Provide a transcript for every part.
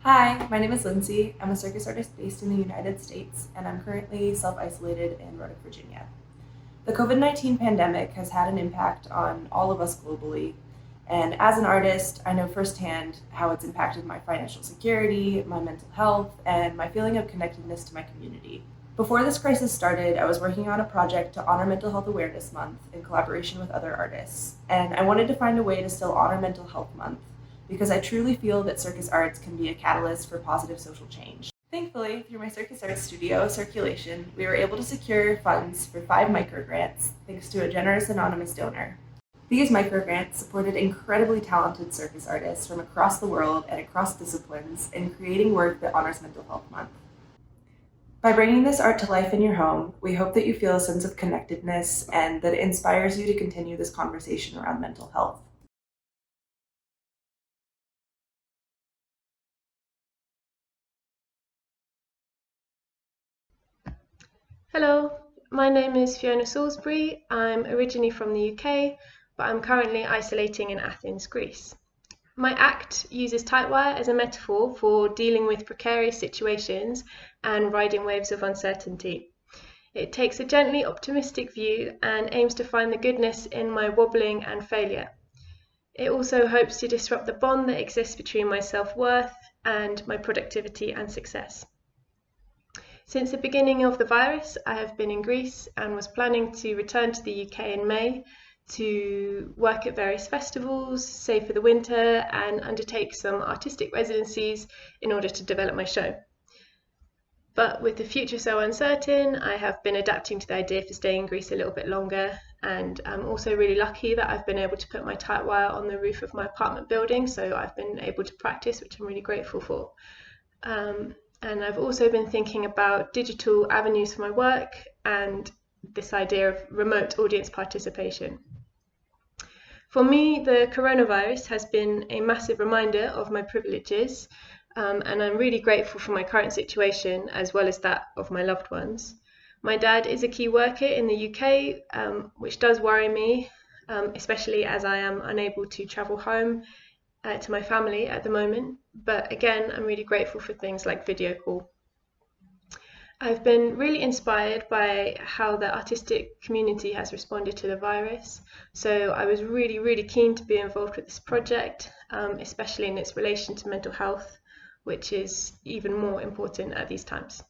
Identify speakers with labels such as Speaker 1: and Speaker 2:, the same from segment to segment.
Speaker 1: Hi, my name is Lynsey. I'm a circus artist based in the United States, and I'm currently self isolated in Roanoke, Virginia. The COVID-19 pandemic has had an impact on all of us globally, and as an artist, I know firsthand how it's impacted my financial security, my mental health, and my feeling of connectedness to my community. Before this crisis started, I was working on a project to honor Mental Health Awareness Month in collaboration with other artists, and I wanted to find a way to still honor Mental Health Month because I truly feel that circus arts can be a catalyst for positive social change. Thankfully, through my circus arts studio, Circulation, we were able to secure funds for 5 microgrants thanks to a generous anonymous donor. These microgrants supported incredibly talented circus artists from across the world and across disciplines in creating work that honors Mental Health Month. By bringing this art to life in your home, we hope that you feel a sense of connectedness and that it inspires you to continue this conversation around mental health.
Speaker 2: Hello, my name is Fiona Salisbury. I'm originally from the UK, but I'm currently isolating in Athens, Greece. My act uses tightwire as a metaphor for dealing with precarious situations and riding waves of uncertainty. It takes a gently optimistic view and aims to find the goodness in my wobbling and failure. It also hopes to disrupt the bond that exists between my self-worth and my productivity and success. Since the beginning of the virus, I have been in Greece and was planning to return to the UK in May to work at various festivals, save for the winter, and undertake some artistic residencies in order to develop my show. But with the future so uncertain, I have been adapting to the idea for staying in Greece a little bit longer, and I'm also really lucky that I've been able to put my tightwire on the roof of my apartment building, so I've been able to practice, which I'm really grateful for. And I've also been thinking about digital avenues for my work and this idea of remote audience participation. For me, the coronavirus has been a massive reminder of my privileges, and I'm really grateful for my current situation as well as that of my loved ones. My dad is a key worker in the UK, which does worry me, especially as I am unable to travel home to my family at the moment. But again, I'm really grateful for things like video call. I've been really inspired by how the artistic community has responded to the virus. So I was really keen to be involved with this project, especially in its relation to mental health, which is even more important at these times.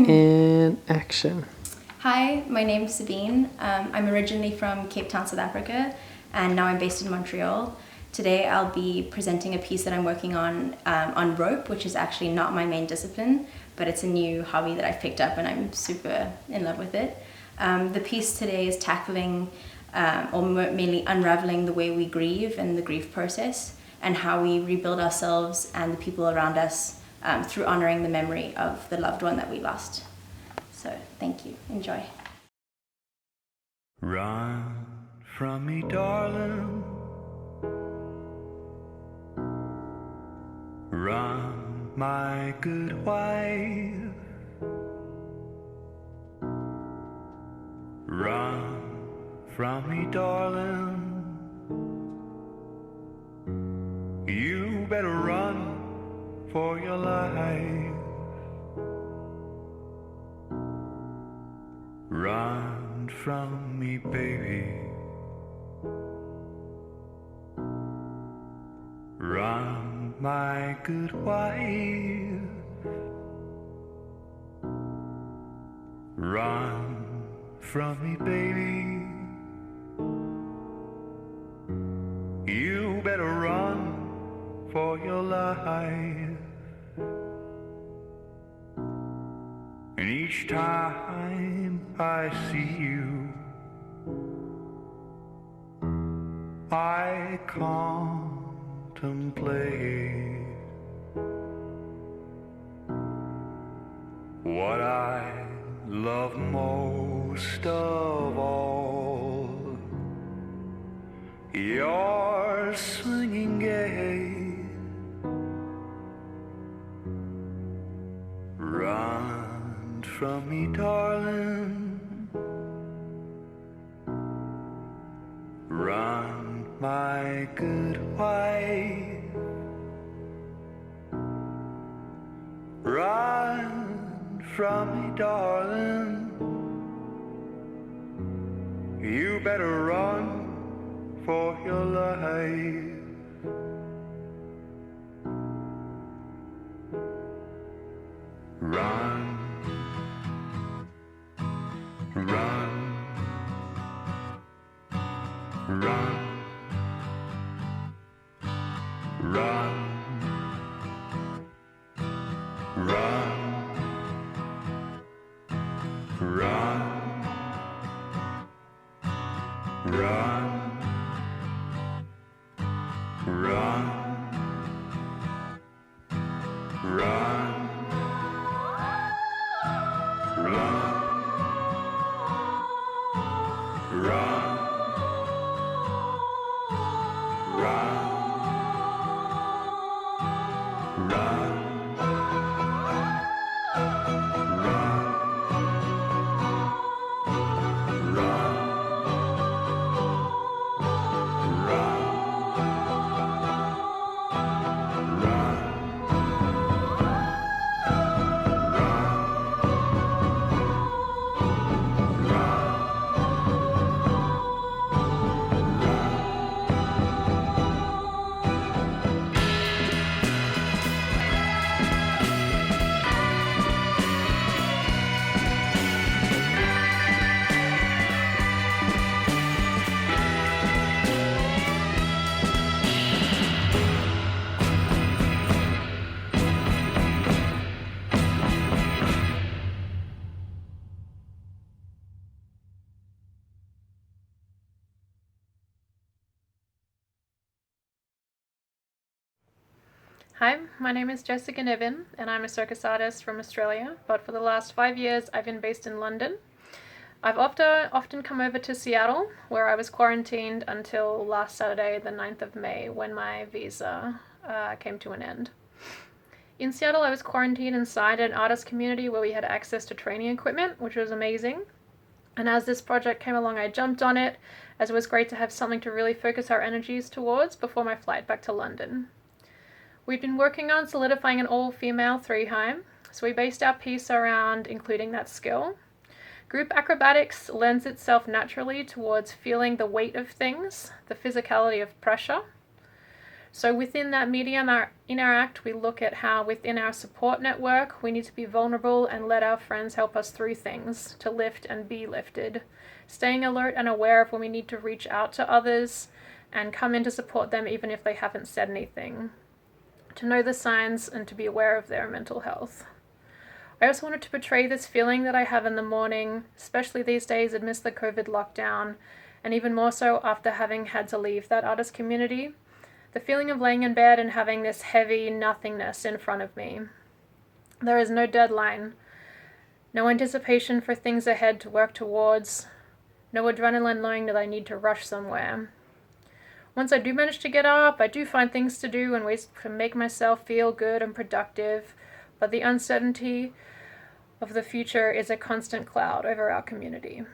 Speaker 3: And action.
Speaker 4: Hi, my name is Sabine. I'm originally from Cape Town, South Africa, and now I'm based in Montreal. Today I'll be presenting a piece that I'm working on rope, which is actually not my main discipline, but it's a new hobby that I've picked up and I'm super in love with it. The piece today is tackling, or mainly unraveling the way we grieve and the grief process, and how we rebuild ourselves and the people around us through honoring the memory of the loved one that we lost. So thank you. Enjoy.
Speaker 5: Run from me, darling. Run, my good wife. Run from me, darling. You better run for your life. Run from me, baby. Run, my good wife. Run from me, baby. You better run for your life. And each time I see you, I contemplate what I love most of all, your swinging gait. Run from me, darling. Run, my good wife. Run from me, darling. You better run for your life. Run, run, run, run, run, run, run, run, run.
Speaker 6: Hi, my name is Jessica Niven, and I'm a circus artist from Australia, but for the last 5 years I've been based in London. I've often come over to Seattle, where I was quarantined until last Saturday, the 9th of May, when my visa came to an end. In Seattle, I was quarantined inside an artist community where we had access to training equipment, which was amazing. And as this project came along, I jumped on it, as it was great to have something to really focus our energies towards before my flight back to London. We've been working on solidifying an all-female three-hime, so we based our piece around including that skill. Group acrobatics lends itself naturally towards feeling the weight of things, the physicality of pressure. So within that medium, in our act, we look at how within our support network, we need to be vulnerable and let our friends help us through things, to lift and be lifted. Staying alert and aware of when we need to reach out to others and come in to support them even if they haven't said anything. To know the signs and to be aware of their mental health. I also wanted to portray this feeling that I have in the morning, especially these days amidst the COVID lockdown, and even more so after having had to leave that artist community. The feeling of laying in bed and having this heavy nothingness in front of me. There is no deadline, no anticipation for things ahead to work towards, no adrenaline knowing that I need to rush somewhere. Once I do manage to get up, I do find things to do and ways to make myself feel good and productive, but the uncertainty of the future is a constant cloud over our community.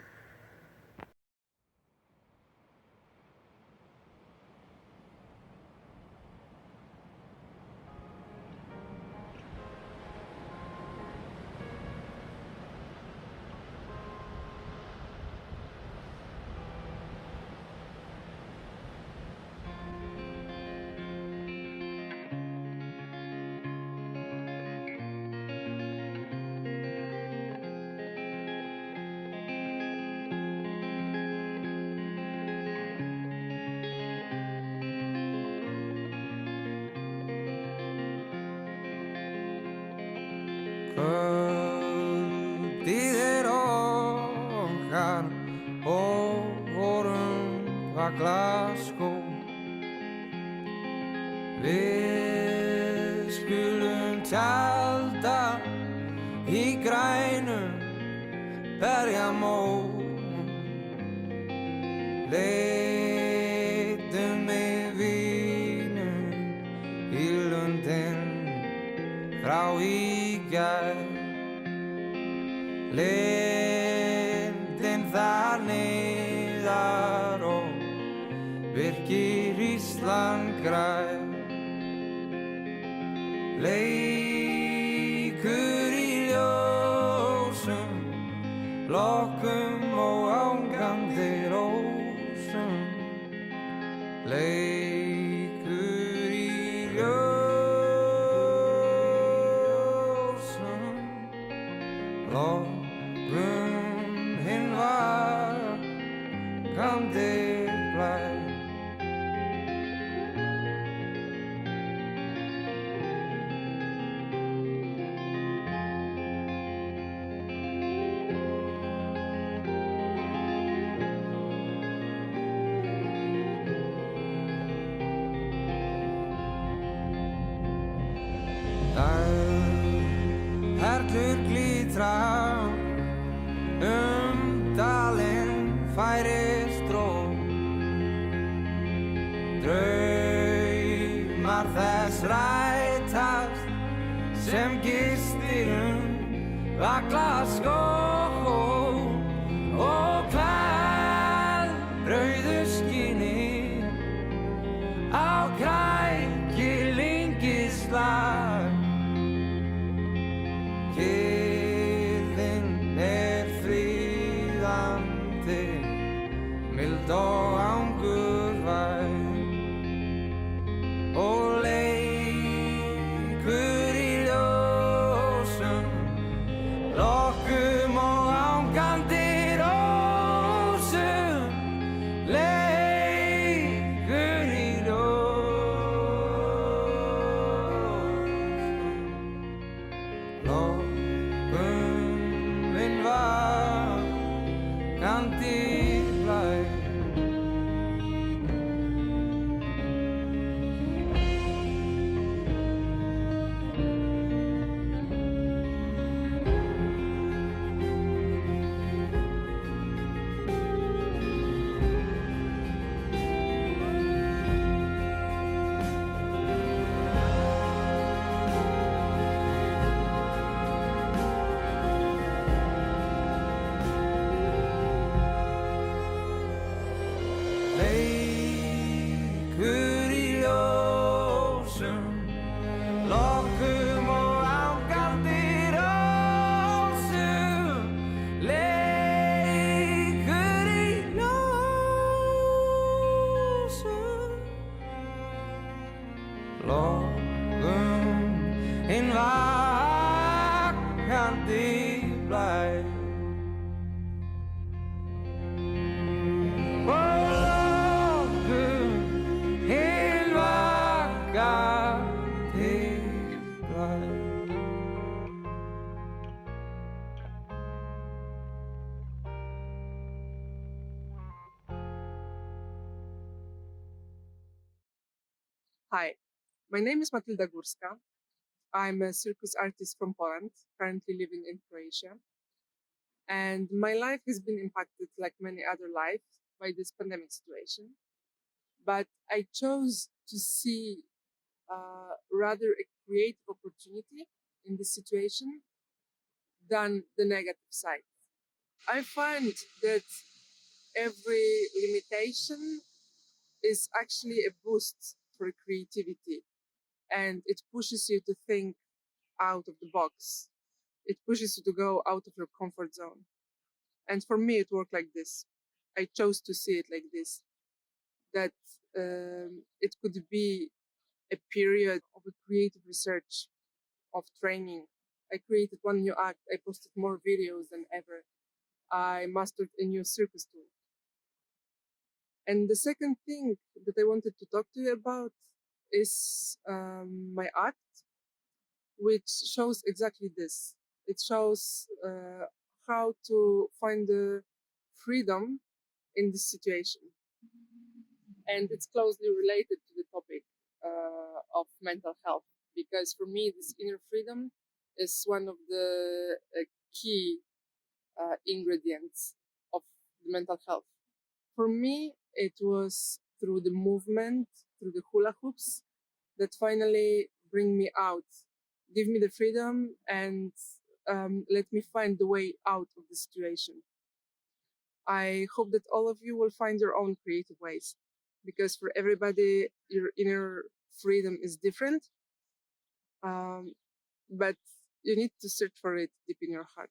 Speaker 3: Kvöldið okkar og vorum var Glasgow. Við skulum tjalda í grænum berjamó. Leitum með vínum í lundin frá í gær. Lindin þar niðar og virkir Ísland grær. Leikur í ljósum, lokkum og ángandi rósum. Leikur í ljósum, lokkum hinn vakandi blær. Perlur glitra dalinn færist ró. Draumar þess rætast sem gistir var Glasgow og klæð rauðu skinni á krækilingislag. Kyrrðin fríðandi, mild og angurvær og leikur í ljósum, lokkum og lågum en vakandi blær. Lågum en vakandi blær.
Speaker 7: Hi, my name is Matylda Górska. I'm a circus artist from Poland, currently living in Croatia. And my life has been impacted, like many other lives, by this pandemic situation. But I chose to see rather a creative opportunity in this situation than the negative side. I find that every limitation is actually a boost for creativity, and it pushes you to think out of the box. It pushes you to go out of your comfort zone. And for me, it worked like this. I chose to see it like this, that it could be a period of a creative research, of training. I created one new act. I posted more videos than ever. I mastered a new circus tool. And the second thing that I wanted to talk to you about is my act, which shows exactly this. It shows how to find the freedom in this situation. And it's closely related to the topic of mental health, because for me, this inner freedom is one of the key ingredients of the mental health. For me, it was through the movement, through the hula hoops, that finally bring me out, give me the freedom, and let me find the way out of the situation. I hope that all of you will find your own creative ways, because for everybody, your inner freedom is different, but you need to search for it deep in your heart.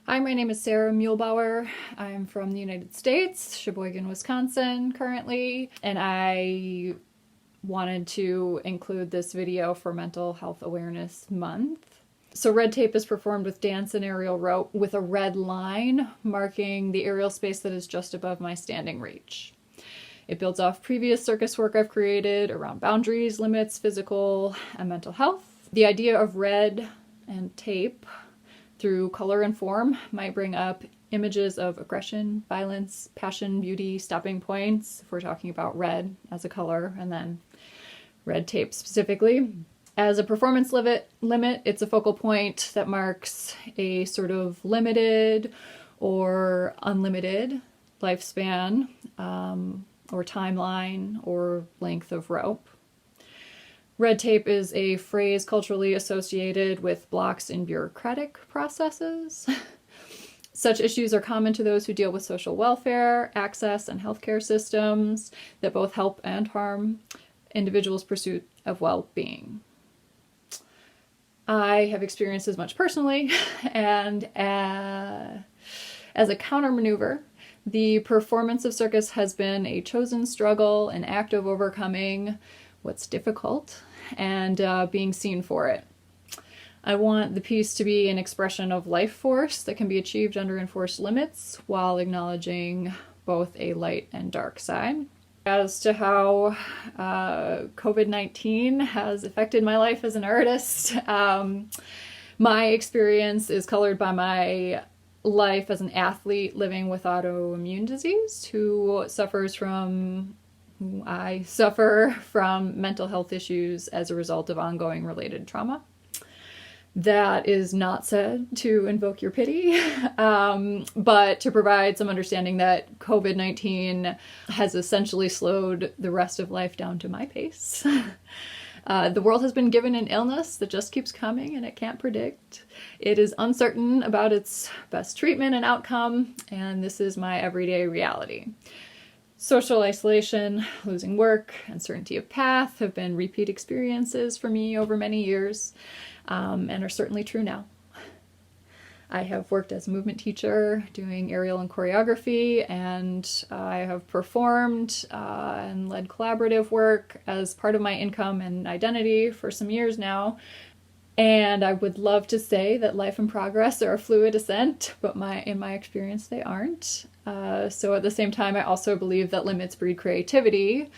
Speaker 8: Hi, my name is Sarah Muehlbauer. I'm from the United States, Sheboygan, Wisconsin currently, and I wanted to include this video for Mental Health Awareness Month. So red tape is performed with dance and aerial rope with a red line marking the aerial space that is just above my standing reach. It builds off previous circus work I've created around boundaries, limits, physical, and mental health. The idea of red and tape through color and form might bring up images of aggression, violence, passion, beauty, stopping points, if we're talking about red as a color, and then red tape specifically. As a performance limit, it's a focal point that marks a sort of limited or unlimited lifespan, or timeline, or length of rope. Red tape is a phrase culturally associated with blocks in bureaucratic processes. Such issues are common to those who deal with social welfare, access, and healthcare systems that both help and harm individuals' pursuit of well-being. I have experienced as much personally, and as a counter-maneuver, the performance of circus has been a chosen struggle, an act of overcoming what's difficult, and being seen for it. I want the piece to be an expression of life force that can be achieved under enforced limits while acknowledging both a light and dark side. As to how COVID-19 has affected my life as an artist, my experience is colored by my life as an athlete living with autoimmune disease I suffer from mental health issues as a result of ongoing related trauma. That is not said to invoke your pity, but to provide some understanding that COVID-19 has essentially slowed the rest of life down to my pace. The world has been given an illness that just keeps coming and it can't predict. It is uncertain about its best treatment and outcome, and this is my everyday reality. Social isolation, losing work, uncertainty of path have been repeat experiences for me over many years, and are certainly true now. I have worked as a movement teacher doing aerial and choreography, and I have performed and led collaborative work as part of my income and identity for some years now. And I would love to say that life and progress are a fluid ascent, but in my experience they aren't. So at the same time, I also believe that limits breed creativity,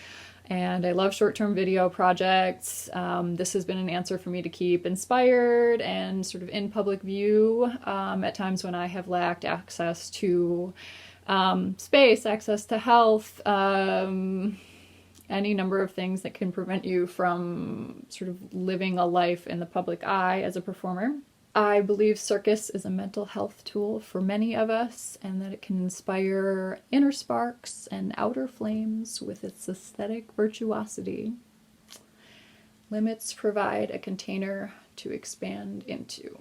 Speaker 8: and I love short-term video projects. This has been an answer for me to keep inspired and sort of in public view at times when I have lacked access to space, access to health, any number of things that can prevent you from sort of living a life in the public eye as a performer. I believe circus is a mental health tool for many of us, and that it can inspire inner sparks and outer flames with its aesthetic virtuosity. Limits provide a container to expand into.